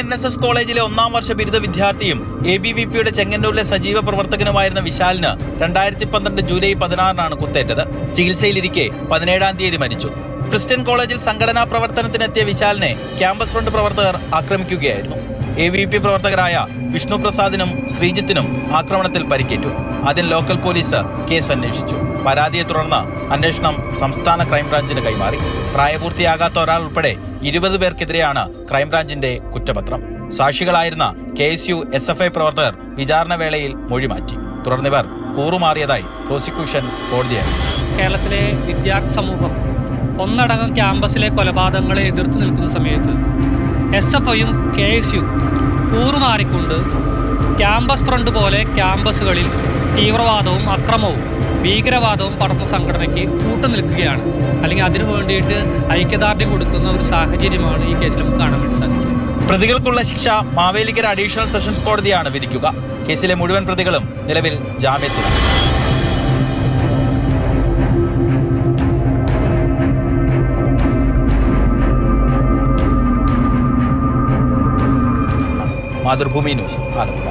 NSS കോളേജിലെ 1ാം വർഷ ബിരുദ വിദ്യാർത്ഥിയും ABVPയുടെ ചെങ്ങന്നൂരിലെ സജീവ പ്രവർത്തകനുമായിരുന്ന വിശാലിന് 2012 ജൂലൈ 16-നാണ് കുത്തേറ്റത്. ചികിത്സയിലിരിക്കെ 17-ാം തീയതി മരിച്ചു. ക്രിസ്ത്യൻ കോളേജിൽ സംഘടനാ പ്രവർത്തനത്തിനെത്തിയ വിശാലിനെ ക്യാമ്പസ് ഫ്രണ്ട് പ്രവർത്തകർ ആക്രമിക്കുകയായിരുന്നു. ABVP പ്രവർത്തകരായ വിഷ്ണു പ്രസാദിനും ശ്രീജിത്തിനും ആക്രമണത്തിൽ പരിക്കേറ്റു. ആദ്യം ലോക്കൽ പോലീസ് കേസ് അന്വേഷിച്ചു. പരാതിയെ തുടർന്ന് അന്വേഷണം സംസ്ഥാന ക്രൈംബ്രാഞ്ചിന് കൈമാറി. പ്രായപൂർത്തിയാകാത്ത ഒരാൾ ഉൾപ്പെടെ 20 പേർക്കെതിരെയാണ് ക്രൈംബ്രാഞ്ചിന്റെ കുറ്റപത്രം. സാക്ഷികളായിരുന്ന KSU SFI പ്രവർത്തകർ വിചാരണ വേളയിൽ മൊഴി മാറ്റി. തുടർന്നിവർ കൂറുമാറിയതായി പ്രോസിക്യൂഷൻ കോടതിയെ അറിയിച്ചു. കേരളത്തിലെ വിദ്യാർത്ഥി സമൂഹം ഒന്നടങ്കം ക്യാമ്പസിലെ കൊലപാതകങ്ങളെ എതിർത്ത് നിൽക്കുന്ന സമയത്ത് SFIയും KSU കൂറുമാറിക്കൊണ്ട് ക്യാമ്പസ് ഫ്രണ്ട് പോലെ ക്യാമ്പസുകളിൽ തീവ്രവാദവും അക്രമവും ഭീകരവാദവും പടർന്ന സംഘടനയ്ക്ക് കൂട്ടുനിൽക്കുകയാണ്. അല്ലെങ്കിൽ അതിനു വേണ്ടിയിട്ട് ഐക്യദാർഢ്യം കൊടുക്കുന്ന ഒരു സാഹചര്യമാണ് ഈ കേസിൽ നമുക്ക് കാണാൻ വേണ്ടി സാധിക്കുക. പ്രതികൾക്കുള്ള ശിക്ഷ മാവേലിക്കര അഡീഷണൽ സെഷൻസ് കോടതിയാണ് വിധിക്കുക. കേസിലെ മുഴുവൻ പ്രതികളും നിലവിൽ ജാമ്യത്തിലാണ്. മാതൃഭൂമി ന്യൂസ് ആലപ്പുഴ.